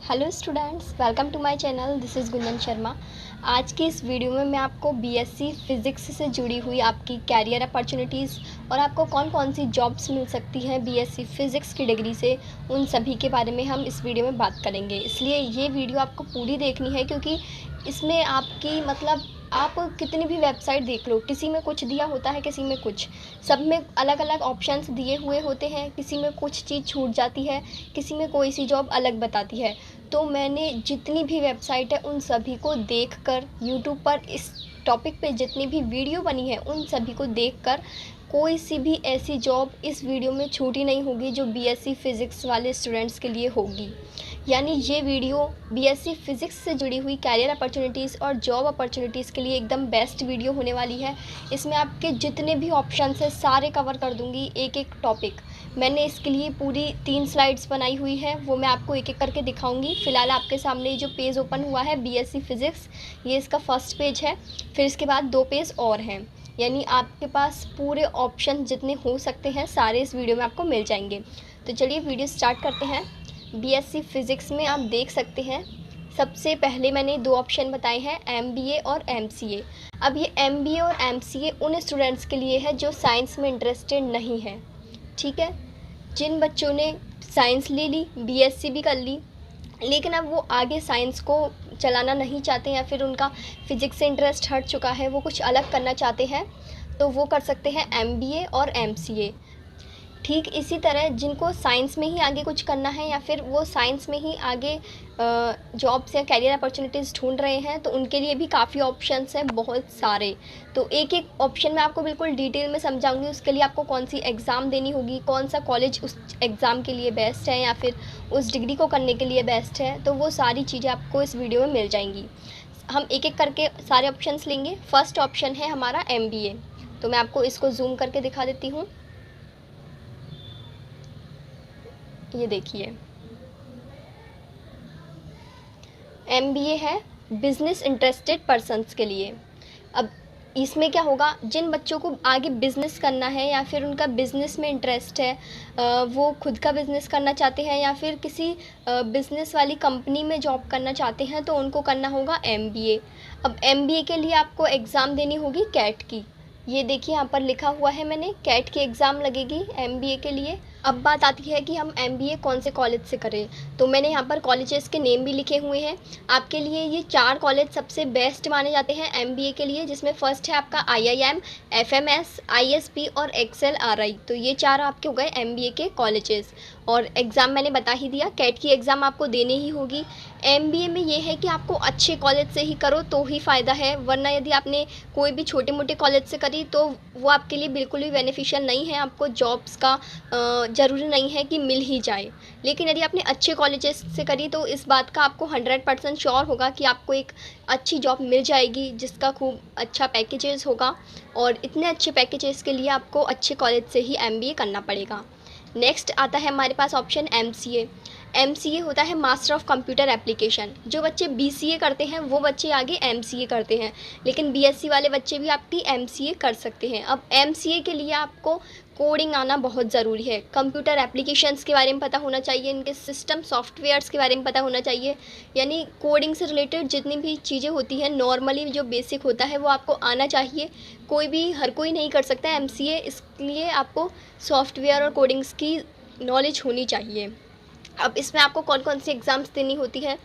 Hello students, welcome to my channel. This is Gunjan Sharma. आज की इस वीडियो में मैं आपको बीएससी फिज़िक्स से जुड़ी हुई आपकी कैरियर अपॉर्चुनिटीज़ और आपको कौन कौन सी जॉब्स मिल सकती हैं बीएससी फिज़िक्स की डिग्री से, उन सभी के बारे में हम इस वीडियो में बात करेंगे। इसलिए ये वीडियो आपको पूरी देखनी है, क्योंकि इसमें आपकी आप कितनी भी वेबसाइट देख लो, किसी में कुछ दिया होता है, किसी में कुछ, सब में अलग अलग ऑप्शंस दिए हुए होते हैं। किसी में कुछ चीज़ छूट जाती है, किसी में कोई सी जॉब अलग बताती है। तो मैंने जितनी भी वेबसाइट है उन सभी को देखकर, यूट्यूब पर इस टॉपिक पे जितनी भी वीडियो बनी है उन सभी को देखकर कोई सी भी ऐसी जॉब इस वीडियो में छूटी नहीं होगी जो बीएससी फ़िज़िक्स वाले स्टूडेंट्स के लिए होगी। यानी ये वीडियो बीएससी फ़िज़िक्स से जुड़ी हुई कैरियर अपॉर्चुनिटीज़ और जॉब अपॉर्चुनिटीज़ के लिए एकदम बेस्ट वीडियो होने वाली है। इसमें आपके जितने भी ऑप्शंस हैं सारे कवर कर दूँगी, एक एक टॉपिक। मैंने इसके लिए पूरी 3 स्लाइड्स बनाई हुई है, वो मैं आपको एक एक करके दिखाऊंगी। फ़िलहाल आपके सामने ये जो पेज ओपन हुआ है बीएससी फ़िज़िक्स, ये इसका फर्स्ट पेज है। फिर इसके बाद 2 पेज और हैं, यानी आपके पास पूरे ऑप्शन जितने हो सकते हैं सारे इस वीडियो में आपको मिल जाएंगे। तो चलिए वीडियो स्टार्ट करते हैं। बीएससी फ़िज़िक्स में आप देख सकते हैं, सबसे पहले मैंने 2 ऑप्शन बताए हैं, एमबीए और एमसीए। अब ये एमबीए और एमसीए उन स्टूडेंट्स के लिए है जो साइंस में इंटरेस्टेड नहीं है, ठीक है। जिन बच्चों ने साइंस ले ली, बीएससी भी कर ली, लेकिन अब वो आगे साइंस को चलाना नहीं चाहते या फिर उनका फ़िज़िक्स से इंटरेस्ट हट चुका है, वो कुछ अलग करना चाहते हैं, तो वो कर सकते हैं एमबीए और एमसीए। ठीक इसी तरह जिनको साइंस में ही आगे कुछ करना है या फिर वो साइंस में ही आगे जॉब्स या कैरियर अपॉर्चुनिटीज़ ढूंढ रहे हैं, तो उनके लिए भी काफ़ी ऑप्शंस हैं, बहुत सारे। तो एक एक ऑप्शन मैं आपको बिल्कुल डिटेल में समझाऊंगी। उसके लिए आपको कौन सी एग्ज़ाम देनी होगी, कौन सा कॉलेज उस एग्ज़ाम के लिए बेस्ट है या फिर उस डिग्री को करने के लिए बेस्ट है, तो वो सारी चीज़ें आपको इस वीडियो में मिल जाएंगी। हम एक एक करके सारे ऑप्शंस लेंगे। फर्स्ट ऑप्शन है हमारा एमबीए। तो मैं आपको इसको जूम करके दिखा देती हूँ। ये देखिए, एमबीए है बिज़नेस इंटरेस्टेड पर्सन्स के लिए। अब इसमें क्या होगा, जिन बच्चों को आगे बिज़नेस करना है या फिर उनका बिज़नेस में इंटरेस्ट है, वो खुद का बिज़नेस करना चाहते हैं या फिर किसी बिज़नेस वाली कंपनी में जॉब करना चाहते हैं, तो उनको करना होगा एमबीए। अब एमबीए के लिए आपको एग्ज़ाम देनी होगी कैट की। ये देखिए यहाँ पर लिखा हुआ है मैंने, कैट की एग्ज़ाम लगेगी एमबीए के लिए। अब बात आती है कि हम एमबीए कौन से कॉलेज से करें, तो मैंने यहाँ पर कॉलेजेस के नेम भी लिखे हुए हैं आपके लिए। ये 4 कॉलेज सबसे बेस्ट माने जाते हैं एमबीए के लिए, जिसमें फ़र्स्ट है आपका आईआईएम, एफएमएस, आईएसपी और एक्सएलआरआई। तो ये 4 आपके हो गए एमबीए के कॉलेजेस। और एग्ज़ाम मैंने बता ही दिया, कैट की एग्ज़ाम आपको देनी ही होगी। एमबीए में ये है कि आपको अच्छे कॉलेज से ही करो तो ही फ़ायदा है, वरना यदि आपने कोई भी छोटे मोटे कॉलेज से करी तो वो आपके लिए बिल्कुल भी बेनिफिशियल नहीं है। आपको जॉब्स का ज़रूरी नहीं है कि मिल ही जाए, लेकिन यदि आपने अच्छे कॉलेजेस से करी तो इस बात का आपको 100% श्योर होगा कि आपको एक अच्छी जॉब मिल जाएगी, जिसका खूब अच्छा पैकेजेस होगा। और इतने अच्छे पैकेजेस के लिए आपको अच्छे कॉलेज से ही एमबीए करना पड़ेगा। नेक्स्ट आता है हमारे पास ऑप्शन एमसीए। एमसीए होता है मास्टर ऑफ कंप्यूटर एप्लीकेशन। जो बच्चे बीसीए करते हैं वो बच्चे आगे एमसीए करते हैं, लेकिन बीएससी वाले बच्चे भी आपकी एमसीए कर सकते हैं। अब एमसीए के लिए आपको कोडिंग आना बहुत ज़रूरी है, कंप्यूटर एप्लीकेशंस के बारे में पता होना चाहिए, इनके सिस्टम सॉफ्टवेयर्स के बारे में पता होना चाहिए। यानी कोडिंग से रिलेटेड जितनी भी चीज़ें होती हैं नॉर्मली जो बेसिक होता है वो आपको आना चाहिए। कोई भी, हर कोई नहीं कर सकता एमसीए, इसलिए आपको सॉफ्टवेयर और कोडिंग्स की नॉलेज होनी चाहिए। अब इसमें आपको कौन कौन सी एग्ज़ाम्स देनी होती है,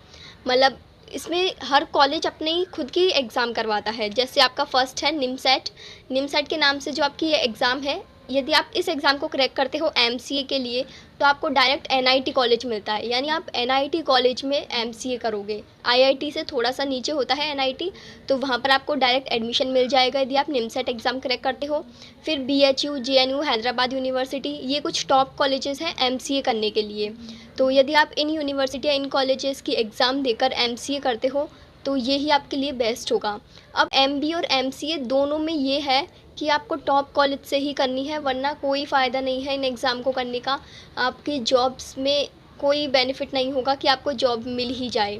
मतलब इसमें हर कॉलेज अपने ही खुद की एग्ज़ाम करवाता है। जैसे आपका फ़र्स्ट है निमसैट। निमसैट के नाम से जो आपकी ये एग्ज़ाम है, यदि आप इस एग्ज़ाम को क्रैक करते हो एमसीए के लिए, तो आपको डायरेक्ट एनआईटी कॉलेज मिलता है, यानी आप एनआईटी कॉलेज में एमसीए करोगे। आईआईटी से थोड़ा सा नीचे होता है एनआईटी, तो वहाँ पर आपको डायरेक्ट एडमिशन मिल जाएगा यदि आप निमसैट एग्ज़ाम क्रैक करते हो। फिर बीएचयू, जेएनयू, हैदराबाद यूनिवर्सिटी, ये कुछ टॉप कॉलेजेस हैं एमसीए करने के लिए। तो यदि आप इन यूनिवर्सिटी या इन कॉलेजेस की एग्ज़ाम देकर एमसीए करते हो तो ये ही आपके लिए बेस्ट होगा। अब एमबीए और एमसीए दोनों में ये है कि आपको टॉप कॉलेज से ही करनी है, वरना कोई फ़ायदा नहीं है इन एग्ज़ाम को करने का। आपकी जॉब्स में कोई बेनिफिट नहीं होगा कि आपको जॉब मिल ही जाए।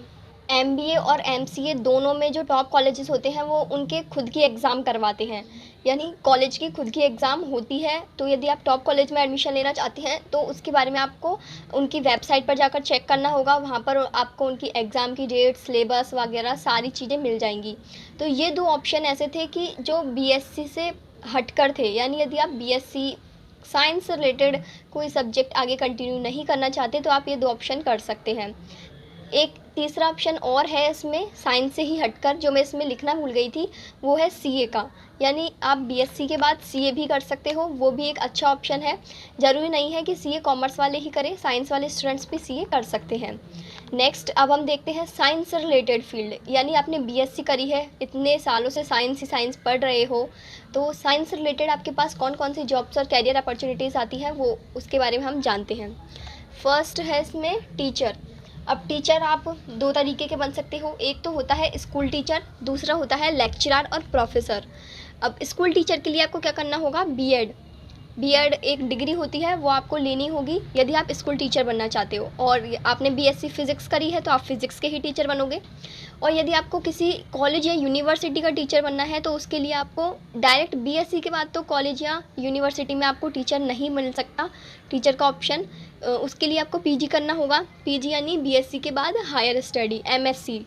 एमबीए और एमसीए दोनों में जो टॉप कॉलेजेस होते हैं वो उनके खुद की एग्ज़ाम करवाते हैं, यानी कॉलेज की खुद की एग्ज़ाम होती है। तो यदि आप टॉप कॉलेज में एडमिशन लेना चाहते हैं तो उसके बारे में आपको उनकी वेबसाइट पर जाकर चेक करना होगा, वहाँ पर आपको उनकी एग्ज़ाम की डेट, सिलेबस वगैरह सारी चीज़ें मिल जाएंगी। तो ये दो ऑप्शन ऐसे थे कि जो बीएससी से हटकर थे, यानी यदि आप बीएससी साइंस से रिलेटेड कोई सब्जेक्ट आगे कंटिन्यू नहीं करना चाहते तो आप ये दो ऑप्शन कर सकते हैं। एक तीसरा ऑप्शन और है इसमें साइंस से ही हटकर, जो मैं इसमें लिखना भूल गई थी, वो है सीए का, यानी आप बीएससी के बाद सीए भी कर सकते हो, वो भी एक अच्छा ऑप्शन है। ज़रूरी नहीं है कि सीए कॉमर्स वाले ही करें, साइंस वाले स्टूडेंट्स भी सीए कर सकते हैं। नेक्स्ट अब हम देखते हैं साइंस से रिलेटेड फील्ड, यानी आपने बीएससी करी है, इतने सालों से साइंस ही साइंस पढ़ रहे हो, तो साइंस से रिलेटेड आपके पास कौन कौन सी जॉब्स और कैरियर अपॉर्चुनिटीज़ आती हैं वो उसके बारे में हम जानते हैं। फर्स्ट है इसमें टीचर। अब टीचर आप दो तरीके के बन सकते हो, एक तो होता है स्कूल टीचर, दूसरा होता है लेक्चरर और प्रोफेसर। अब स्कूल टीचर के लिए आपको क्या करना होगा, बीएड। बीएड एक डिग्री होती है, वो आपको लेनी होगी यदि आप स्कूल टीचर बनना चाहते हो, और आपने बीएससी फिज़िक्स करी है तो आप फिज़िक्स के ही टीचर बनोगे। और यदि आपको किसी कॉलेज या यूनिवर्सिटी का टीचर बनना है तो उसके लिए आपको डायरेक्ट बीएससी के बाद तो कॉलेज या यूनिवर्सिटी में आपको टीचर नहीं मिल सकता, टीचर का ऑप्शन। उसके लिए आपको पीजी करना होगा, पीजी यानी बीएससी के बाद हायर स्टडी एमएससी।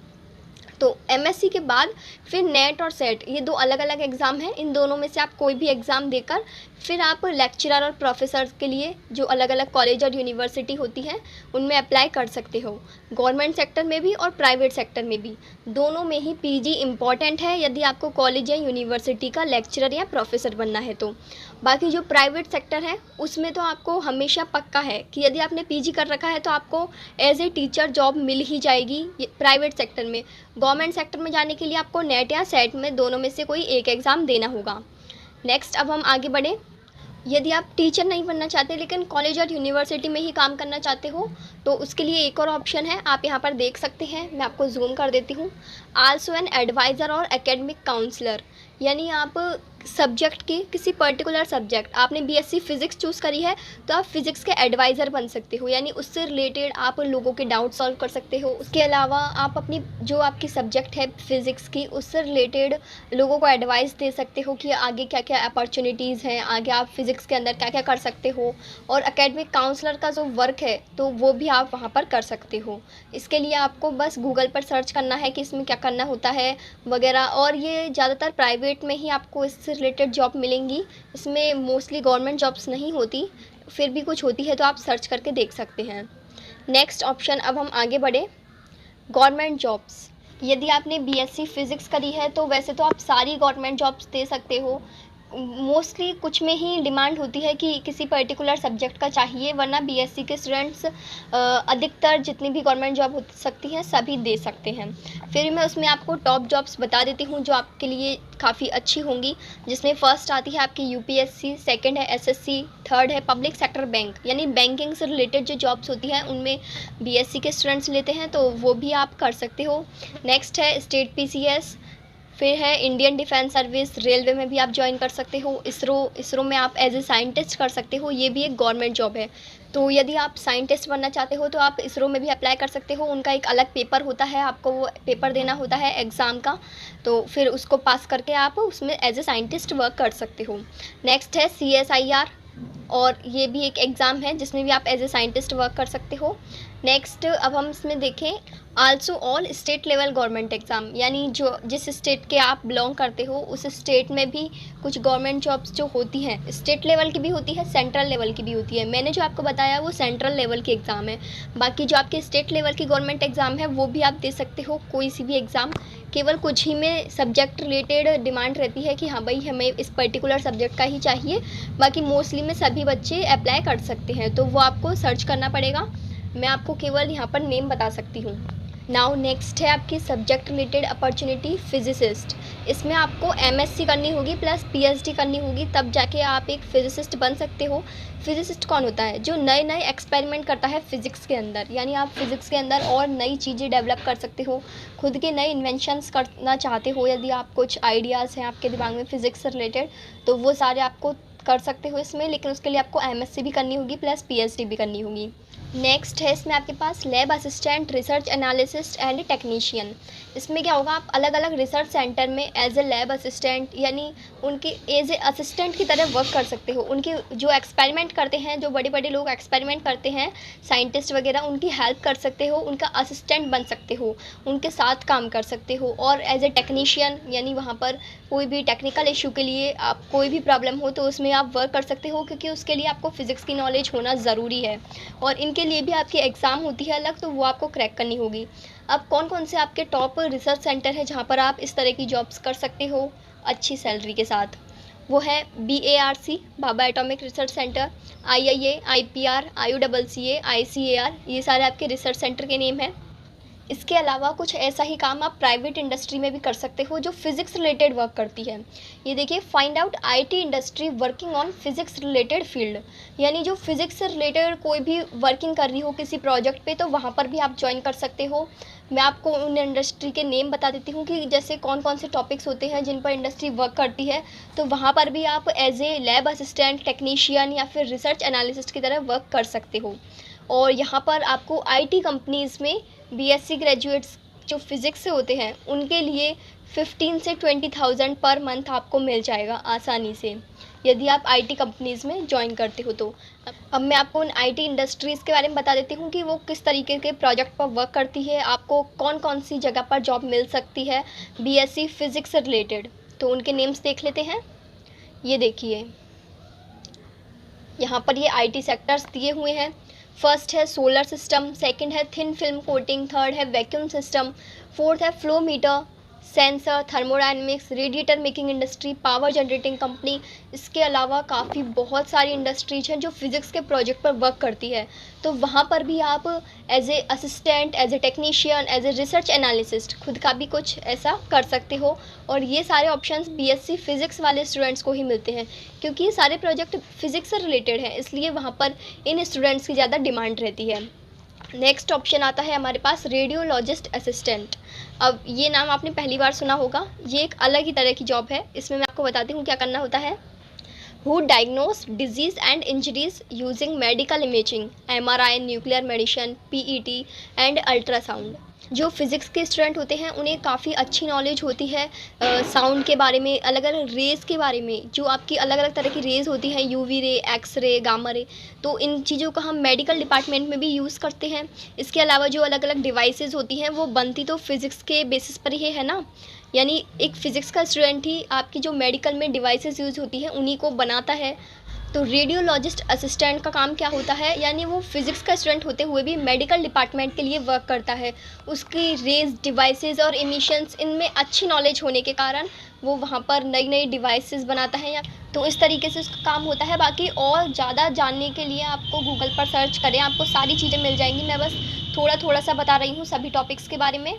तो एमएससी के बाद फिर नेट और सेट, ये दो अलग अलग एग्ज़ाम हैं, इन दोनों में से आप कोई भी एग्ज़ाम देकर फिर आप लेक्चरर और प्रोफेसर के लिए जो अलग अलग कॉलेज और यूनिवर्सिटी होती हैं उनमें अप्लाई कर सकते हो। गवर्नमेंट सेक्टर में भी और प्राइवेट सेक्टर में भी, दोनों में ही पीजी इम्पॉर्टेंट है यदि आपको कॉलेज या यूनिवर्सिटी का लेक्चरर या प्रोफेसर बनना है तो। बाकी जो प्राइवेट सेक्टर है उसमें तो आपको हमेशा पक्का है कि यदि आपने पीजी कर रखा है तो आपको एज ए टीचर जॉब मिल ही जाएगी प्राइवेट सेक्टर में। गवर्नमेंट सेक्टर में जाने के लिए आपको नेट या सेट में दोनों में से कोई एक एग्ज़ाम देना होगा। नेक्स्ट अब हम आगे बढ़ें। यदि आप टीचर नहीं बनना चाहते लेकिन कॉलेज और यूनिवर्सिटी में ही काम करना चाहते हो तो उसके लिए एक और ऑप्शन है, आप यहाँ पर देख सकते हैं, मैं आपको जूम कर देती हूँ। आल्सो एन एडवाइज़र और एकेडमिक काउंसलर, यानी आप सब्जेक्ट की किसी पर्टिकुलर सब्जेक्ट, आपने बीएससी फिज़िक्स चूज़ करी है तो आप फिज़िक्स के एडवाइज़र बन सकते हो, यानी उससे रिलेटेड आप लोगों के डाउट सॉल्व कर सकते हो। उसके अलावा आप अपनी जो आपकी सब्जेक्ट है फिज़िक्स की उससे रिलेटेड लोगों को एडवाइस दे सकते हो कि आगे क्या क्या अपॉर्चुनिटीज़ हैं, आगे आप फिज़िक्स के अंदर क्या क्या कर सकते हो। और एकेडमिक काउंसलर का जो वर्क है तो वो भी आप वहाँ पर कर सकते हो। इसके लिए आपको बस गूगल पर सर्च करना है कि इसमें क्या करना होता है वगैरह, और ये ज़्यादातर प्राइवेट में ही आपको इससे रिलेटेड जॉब मिलेंगी, इसमें मोस्टली गवर्नमेंट जॉब्स नहीं होती, फिर भी कुछ होती है तो आप सर्च करके देख सकते हैं। नेक्स्ट ऑप्शन अब हम आगे बढ़े, गवर्नमेंट जॉब्स। यदि आपने बीएससी फिज़िक्स करी है तो वैसे तो आप सारी गवर्नमेंट जॉब्स दे सकते हो, मोस्टली कुछ में ही डिमांड होती है कि किसी पर्टिकुलर सब्जेक्ट का चाहिए, वरना बीएससी के स्टूडेंट्स अधिकतर जितनी भी गवर्नमेंट जॉब हो सकती हैं सभी दे सकते हैं। फिर मैं उसमें आपको टॉप जॉब्स बता देती हूँ जो आपके लिए काफ़ी अच्छी होंगी, जिसमें फर्स्ट आती है आपकी यूपीएससी, सेकंड है एसएससी, थर्ड है पब्लिक सेक्टर बैंक, यानी बैंकिंग से रिलेटेड जो जॉब्स होती हैं उनमें बीएससी के स्टूडेंट्स लेते हैं तो वो भी आप कर सकते हो। नेक्स्ट है स्टेट पीसीएस, फिर है इंडियन डिफेंस सर्विस, रेलवे में भी आप ज्वाइन कर सकते हो, इसरो में आप एज ए साइंटिस्ट कर सकते हो, ये भी एक गवर्नमेंट जॉब है। तो यदि आप साइंटिस्ट बनना चाहते हो तो आप इसरो में भी अप्लाई कर सकते हो, उनका एक अलग पेपर होता है, आपको वो पेपर देना होता है एग्ज़ाम का, तो फिर उसको पास करके आप उसमें एज ए साइंटिस्ट वर्क कर सकते हो। नेक्स्ट है CSIR, और ये भी एक एग्ज़ाम है जिसमें भी आप एज ए साइंटिस्ट वर्क कर सकते हो। नेक्स्ट अब हम इसमें देखें, also all state level government exam, यानी जो जिस स्टेट के आप बिलोंग करते हो उस स्टेट में भी कुछ गवर्नमेंट जॉब्स जो होती हैं, स्टेट लेवल की भी होती है, सेंट्रल लेवल की भी होती है। मैंने जो आपको बताया वो सेंट्रल लेवल की एग्ज़ाम है, बाकी जो आपके स्टेट लेवल की गवर्नमेंट एग्ज़ाम है वो भी आप दे सकते हो, कोई सी भी एग्ज़ाम। केवल कुछ ही में सब्जेक्ट रिलेटेड डिमांड रहती है कि हाँ भाई हमें इस पर्टिकुलर सब्जेक्ट का ही चाहिए, बाकी मोस्टली में सभी बच्चे अप्लाई कर सकते हैं, तो वो आपको सर्च करना पड़ेगा, मैं आपको केवल यहाँ पर नेम बता सकती हूँ। नाउ नेक्स्ट है आपकी सब्जेक्ट रिलेटेड अपॉर्चुनिटी फिजिसिस्ट, इसमें आपको एमएससी करनी होगी प्लस पीएचडी करनी होगी, तब जाके आप एक फिजिसिस्ट बन सकते हो। फिजिसिस्ट कौन होता है, जो नए नए एक्सपेरिमेंट करता है फिज़िक्स के अंदर, यानी आप फिज़िक्स के अंदर और नई चीज़ें डेवलप कर सकते हो, खुद के नए इन्वेंशंस करना चाहते हो, यदि आप कुछ आइडियाज़ हैं आपके दिमाग में फ़िज़िक्स से रिलेटेड तो वो सारे आपको कर सकते हो इसमें, लेकिन उसके लिए आपको एमएससी भी करनी होगी प्लस पीएचडी भी करनी होगी। नेक्स्ट है इसमें आपके पास lab assistant, research analyst and technician. इसमें क्या होगा, आप अलग अलग रिसर्च सेंटर में एज ए लैब असिस्टेंट यानी उनकी एज ए असिस्टेंट की तरह वर्क कर सकते हो। उनकी जो एक्सपेरिमेंट करते हैं, जो बड़े बड़े लोग एक्सपेरिमेंट करते हैं, साइंटिस्ट वगैरह, उनकी हेल्प कर सकते हो, उनका असिस्टेंट बन सकते हो, उनके साथ काम कर सकते हो। और एज ए टेक्नीशियन यानी वहाँ पर कोई भी टेक्निकल इशू के लिए आप कोई भी प्रॉब्लम हो तो उसमें आप वर्क कर सकते हो, क्योंकि उसके लिए आपको फ़िज़िक्स की नॉलेज होना ज़रूरी है। और इनके लिए भी आपकी एग्ज़ाम होती है अलग, तो वो आपको क्रैक करनी होगी। अब कौन कौन से आपके टॉप रिसर्च सेंटर है जहाँ पर आप इस तरह की जॉब्स कर सकते हो अच्छी सैलरी के साथ? वो है BARC, Bhabha atomic research centre, IIA, IPR, IUCCA, ICAR, ये सारे आपके रिसर्च सेंटर के नेम हैं। इसके अलावा कुछ ऐसा ही काम आप प्राइवेट इंडस्ट्री में भी कर सकते हो जो फिज़िक्स रिलेटेड वर्क करती है। ये देखिए, find out IT industry working on physics related field, यानी जो फिज़िक्स से रिलेटेड कोई भी वर्किंग कर रही हो किसी प्रोजेक्ट पे, तो वहाँ पर भी आप ज्वाइन कर सकते हो। मैं आपको उन इंडस्ट्री के नेम बता देती हूँ कि जैसे कौन कौन से टॉपिक्स होते हैं जिन पर इंडस्ट्री वर्क करती है, तो वहाँ पर भी आप as a lab assistant, technician या फिर रिसर्च एनालिसिस्ट की तरह वर्क कर सकते हो। और यहाँ पर आपको IT कंपनीज़ में BSc ग्रेजुएट्स जो फिज़िक्स से होते हैं उनके लिए 15 से 20,000 पर मंथ आपको मिल जाएगा आसानी से, यदि आप IT कंपनीज़ में जॉइन करते हो तो। अब मैं आपको उन IT इंडस्ट्रीज़ के बारे में बता देती हूँ कि वो किस तरीके के प्रोजेक्ट पर वर्क करती है, आपको कौन कौन सी जगह पर जॉब मिल सकती है BSc फिज़िक्स से रिलेटेड। तो उनके नेम्स देख लेते हैं। ये देखिए, यहाँ पर ये IT सेक्टर्स दिए हुए हैं। फर्स्ट है सोलर सिस्टम, सेकंड है थिन फिल्म कोटिंग, थर्ड है वैक्यूम सिस्टम, फोर्थ है flow meter, sensor, thermodynamics, radiator making industry, power generating company. इसके अलावा काफ़ी बहुत सारी इंडस्ट्रीज हैं जो फिज़िक्स के प्रोजेक्ट पर वर्क करती है, तो वहाँ पर भी आप as a assistant, as a technician, as a research analyst खुद का भी कुछ ऐसा कर सकते हो। और ये सारे ऑप्शंस BSc फिज़िक्स वाले स्टूडेंट्स को ही मिलते हैं, क्योंकि ये सारे प्रोजेक्ट फिज़िक्स से रिलेटेड हैं, इसलिए वहाँ पर इन स्टूडेंट्स की ज़्यादा डिमांड रहती है। नेक्स्ट ऑप्शन आता है हमारे पास रेडियोलॉजिस्ट असिस्टेंट। अब ये नाम आपने पहली बार सुना होगा, ये एक अलग ही तरह की जॉब है। इसमें मैं आपको बताती हूँ क्या करना होता है। who diagnose disease and injuries using medical imaging, MRI, nuclear medicine, PET and ultrasound. जो फिज़िक्स के स्टूडेंट होते हैं उन्हें काफ़ी अच्छी नॉलेज होती है साउंड के बारे में, अलग अलग रेज़ के बारे में, जो आपकी अलग अलग तरह की रेज़ होती हैं, UV रे, एक्स रे, गामा रे, तो इन चीज़ों का हम मेडिकल डिपार्टमेंट में भी यूज़ करते हैं। इसके अलावा जो अलग अलग डिवाइसेस होती हैं वो बनती तो फिज़िक्स के बेसिस पर ही है ना, यानी एक फ़िज़िक्स का स्टूडेंट ही आपकी जो मेडिकल में डिवाइसेस यूज़ होती हैं उन्हीं को बनाता है। तो रेडियोलॉजिस्ट असिस्टेंट का काम क्या होता है, यानी वो फिज़िक्स का स्टूडेंट होते हुए भी मेडिकल डिपार्टमेंट के लिए वर्क करता है। उसकी रेज़, डिवाइसेस और एमिशंस, इनमें अच्छी नॉलेज होने के कारण वो वहाँ पर नई नई डिवाइसेस बनाता है, या तो इस तरीके से उसका काम होता है। बाकी और ज़्यादा जानने के लिए आपको गूगल पर सर्च करें, आपको सारी चीज़ें मिल जाएंगी। मैं बस थोड़ा थोड़ा सा बता रही हूँ सभी टॉपिक्स के बारे में।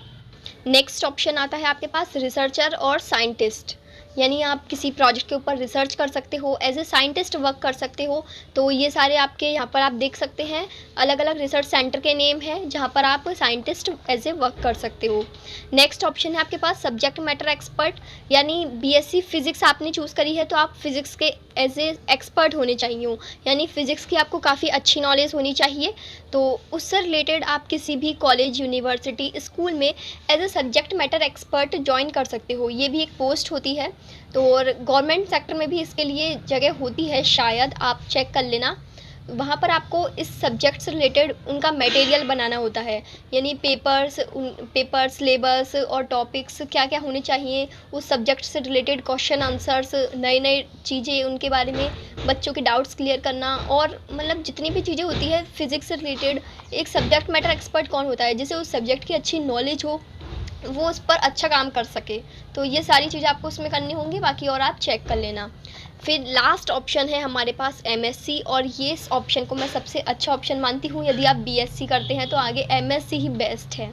नेक्स्ट ऑप्शन आता है आपके पास रिसर्चर और साइंटिस्ट, यानी आप किसी प्रोजेक्ट के ऊपर रिसर्च कर सकते हो, एज ए साइंटिस्ट वर्क कर सकते हो। तो ये सारे आपके यहाँ पर आप देख सकते हैं अलग अलग रिसर्च सेंटर के नेम हैं जहाँ पर आप साइंटिस्ट एज ए वर्क कर सकते हो। नेक्स्ट ऑप्शन है आपके पास सब्जेक्ट मैटर एक्सपर्ट, यानी BSc फिज़िक्स आपने चूज़ करी है तो आप फिज़िक्स के एज ए एक्सपर्ट होने चाहिए हो, यानी फ़िज़िक्स की आपको काफ़ी अच्छी नॉलेज होनी चाहिए। तो उससे रिलेटेड आप किसी भी कॉलेज, यूनिवर्सिटी, स्कूल में as a subject matter expert join कर सकते हो। ये भी एक पोस्ट होती है, तो और गवर्नमेंट सेक्टर में भी इसके लिए जगह होती है शायद, आप चेक कर लेना। वहाँ पर आपको इस सब्जेक्ट से रिलेटेड उनका मटेरियल बनाना होता है, यानी पेपर्स, सिलेबस और टॉपिक्स क्या क्या होने चाहिए, उस सब्जेक्ट से रिलेटेड क्वेश्चन आंसर्स, नई नई चीज़ें उनके बारे में बच्चों के डाउट्स क्लियर करना, और मतलब जितनी भी चीज़ें होती है फिज़िक्स से रिलेटेड। एक सब्जेक्ट मैटर एक्सपर्ट कौन होता है, जिसे उस सब्जेक्ट की अच्छी नॉलेज हो, वो उस पर अच्छा काम कर सके। तो ये सारी चीज़ें आपको उसमें करनी होंगी, बाकी और आप चेक कर लेना। फिर लास्ट ऑप्शन है हमारे पास MSc, और ये इस ऑप्शन को मैं सबसे अच्छा ऑप्शन मानती हूँ। यदि आप BSc करते हैं तो आगे MSc ही बेस्ट है।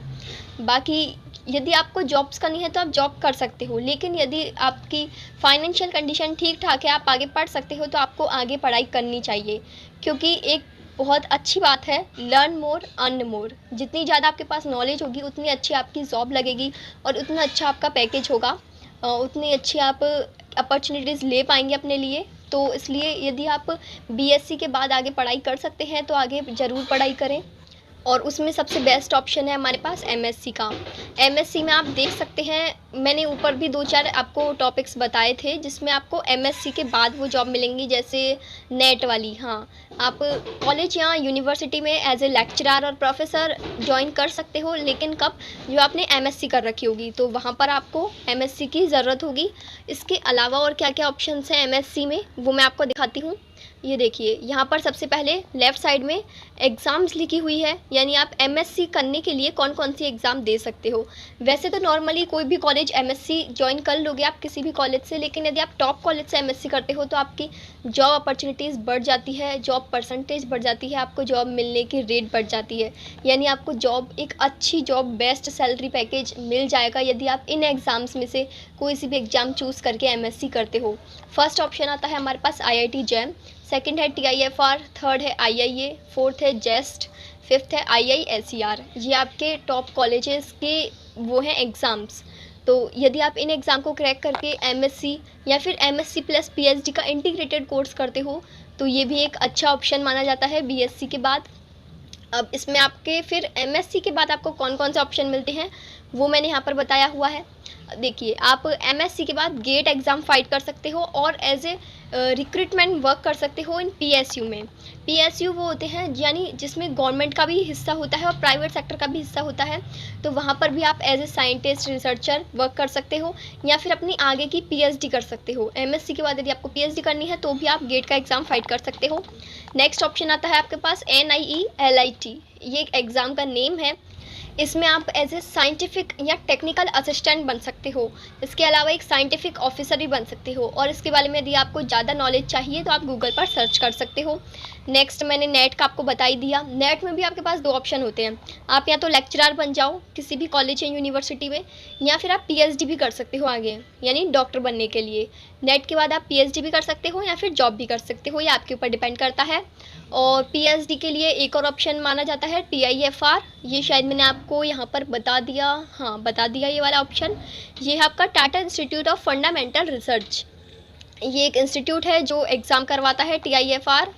बाकी यदि आपको जॉब्स करनी है तो आप जॉब कर सकते हो, लेकिन यदि आपकी फाइनेंशियल कंडीशन ठीक ठाक है, आप आगे पढ़ सकते हो, तो आपको आगे पढ़ाई करनी चाहिए। क्योंकि एक बहुत अच्छी बात है, लर्न मोर अर्न मोर। जितनी ज़्यादा आपके पास नॉलेज होगी उतनी अच्छी आपकी जॉब लगेगी और उतना अच्छा आपका पैकेज होगा, उतनी अच्छी आप अपॉर्चुनिटीज़ ले पाएंगे अपने लिए। तो इसलिए यदि आप BSc के बाद आगे पढ़ाई कर सकते हैं तो आगे ज़रूर पढ़ाई करें। और उसमें सबसे बेस्ट ऑप्शन है हमारे पास एमएससी का। एमएससी में आप देख सकते हैं, मैंने ऊपर भी 2-4 आपको टॉपिक्स बताए थे जिसमें आपको एमएससी के बाद वो जॉब मिलेंगी, जैसे नेट वाली। हाँ, आप कॉलेज या यूनिवर्सिटी में एज ए लेक्चरर और प्रोफेसर ज्वाइन कर सकते हो, लेकिन कब, जो आपने एमएससी कर रखी होगी तो वहाँ पर आपको एमएससी की ज़रूरत होगी। इसके अलावा और क्या क्या ऑप्शंस हैं एमएससी में वो मैं आपको दिखाती हूँ। ये देखिए, यहाँ पर सबसे पहले लेफ़्ट साइड में एग्ज़ाम्स लिखी हुई है, यानी आप एमएससी करने के लिए कौन कौन सी एग्ज़ाम दे सकते हो। वैसे तो नॉर्मली कोई भी कॉलेज एमएससी ज्वाइन कर लोगे आप किसी भी कॉलेज से, लेकिन यदि आप टॉप कॉलेज से एमएससी करते हो तो आपकी जॉब अपॉर्चुनिटीज़ बढ़ जाती है, जॉब परसेंटेज बढ़ जाती है, आपको जॉब मिलने की रेट बढ़ जाती है, यानी आपको जॉब, एक अच्छी जॉब, बेस्ट सैलरी पैकेज मिल जाएगा यदि आप इन एग्ज़ाम्स में से कोई सी भी एग्ज़ाम चूज़ करके एमएससी करते हो। फर्स्ट ऑप्शन आता है हमारे पास आईआईटी जैम, सेकंड है टीआईएफआर, थर्ड है आईआईए, फोर्थ है जेस्ट, फिफ्थ है आईआईएसईआर। ये आपके टॉप कॉलेजेस के वो हैं एग्ज़ाम्स। तो यदि आप इन एग्ज़ाम को क्रैक करके एमएससी या फिर एमएससी प्लस पीएचडी का इंटीग्रेटेड कोर्स करते हो तो ये भी एक अच्छा ऑप्शन माना जाता है बीएससी के बाद। अब इसमें आपके फिर एमएससी के बाद आपको कौन कौन से ऑप्शन मिलते हैं वो मैंने यहाँ पर बताया हुआ है। देखिए, आप एमएससी के बाद गेट एग्ज़ाम फाइट कर सकते हो और एज ए रिक्रूटमेंट वर्क कर सकते हो इन पीएसयू में। पीएसयू वो होते हैं यानी जिसमें गवर्नमेंट का भी हिस्सा होता है और प्राइवेट सेक्टर का भी हिस्सा होता है, तो वहाँ पर भी आप as a scientist, researcher work कर सकते हो या फिर अपनी आगे की पीएचडी कर सकते हो। एमएससी के बाद यदि आपको पीएचडी करनी है तो भी आप गेट का एग्ज़ाम फाइट कर सकते हो। नेक्स्ट ऑप्शन आता है आपके पास NIELIT, ये एक एग्ज़ाम का नेम है। इसमें आप एज ए साइंटिफिक या टेक्निकल असिस्टेंट बन सकते हो। इसके अलावा एक साइंटिफिक ऑफिसर भी बन सकते हो, और इसके बारे में यदि आपको ज़्यादा नॉलेज चाहिए तो आप गूगल पर सर्च कर सकते हो। नेक्स्ट मैंने नेट का आपको बता ही दिया। नेट में भी आपके पास 2 ऑप्शन होते हैं, आप या तो लेक्चरर बन जाओ किसी भी कॉलेज या यूनिवर्सिटी में, या फिर आप पीएचडी भी कर सकते हो आगे, यानी डॉक्टर बनने के लिए। नेट के बाद आप पीएचडी भी कर सकते हो या फिर जॉब भी कर सकते हो, ये आपके ऊपर डिपेंड करता है। और पीएचडी के लिए एक और ऑप्शन माना जाता है टीआईएफआर, ये शायद मैंने आपको यहाँ पर बता दिया, हाँ बता दिया ये वाला ऑप्शन। ये है आपका Tata institute of fundamental research, ये एक इंस्टीट्यूट है जो एग्ज़ाम करवाता है टीआईएफआर,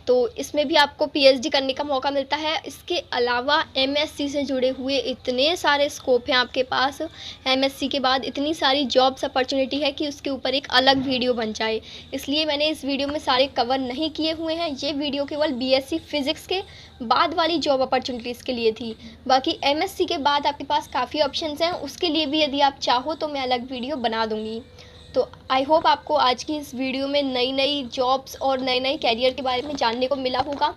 तो इसमें भी आपको पीएचडी करने का मौका मिलता है। इसके अलावा एमएससी से जुड़े हुए इतने सारे स्कोप हैं आपके पास, एमएससी के बाद इतनी सारी जॉब्स अपॉर्चुनिटी है कि उसके ऊपर एक अलग वीडियो बन जाए, इसलिए मैंने इस वीडियो में सारे कवर नहीं किए हुए हैं। ये वीडियो केवल बीएससी फिज़िक्स के बाद वाली जॉब अपॉर्चुनिटीज़ के लिए थी। बाकी एमएससी के बाद आपके पास काफ़ी ऑप्शंस हैं, उसके लिए भी यदि आप चाहो तो मैं अलग वीडियो बना दूँगी। तो आई होप आपको आज की इस वीडियो में नई नई जॉब्स और नए नए कैरियर के बारे में जानने को मिला होगा।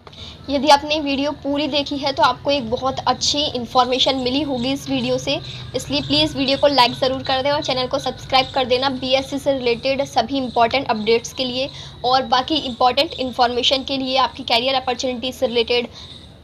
यदि आपने वीडियो पूरी देखी है तो आपको एक बहुत अच्छी इन्फॉर्मेशन मिली होगी इस वीडियो से, इसलिए प्लीज़ वीडियो को लाइक ज़रूर कर दें और चैनल को सब्सक्राइब कर देना बीएससी से रिलेटेड सभी इंपॉर्टेंट अपडेट्स के लिए और बाकी इंपॉर्टेंट इन्फॉर्मेशन के लिए, आपकी कैरियर अपॉर्चुनिटी से रिलेटेड।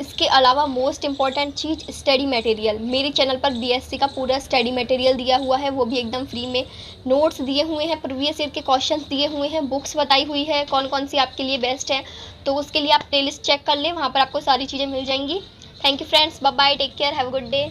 इसके अलावा मोस्ट इम्पॉर्टेंट चीज़ स्टडी मटेरियल, मेरे चैनल पर बीएससी का पूरा स्टडी मटेरियल दिया हुआ है, वो भी एकदम फ्री में। नोट्स दिए हुए हैं, प्रीवियस ईयर के क्वेश्चंस दिए हुए हैं, बुक्स बताई हुई है कौन कौन सी आपके लिए बेस्ट है, तो उसके लिए आप प्लेलिस्ट चेक कर लें, वहाँ पर आपको सारी चीज़ें मिल जाएंगी। Thank you friends, bye bye, take care, have a good day.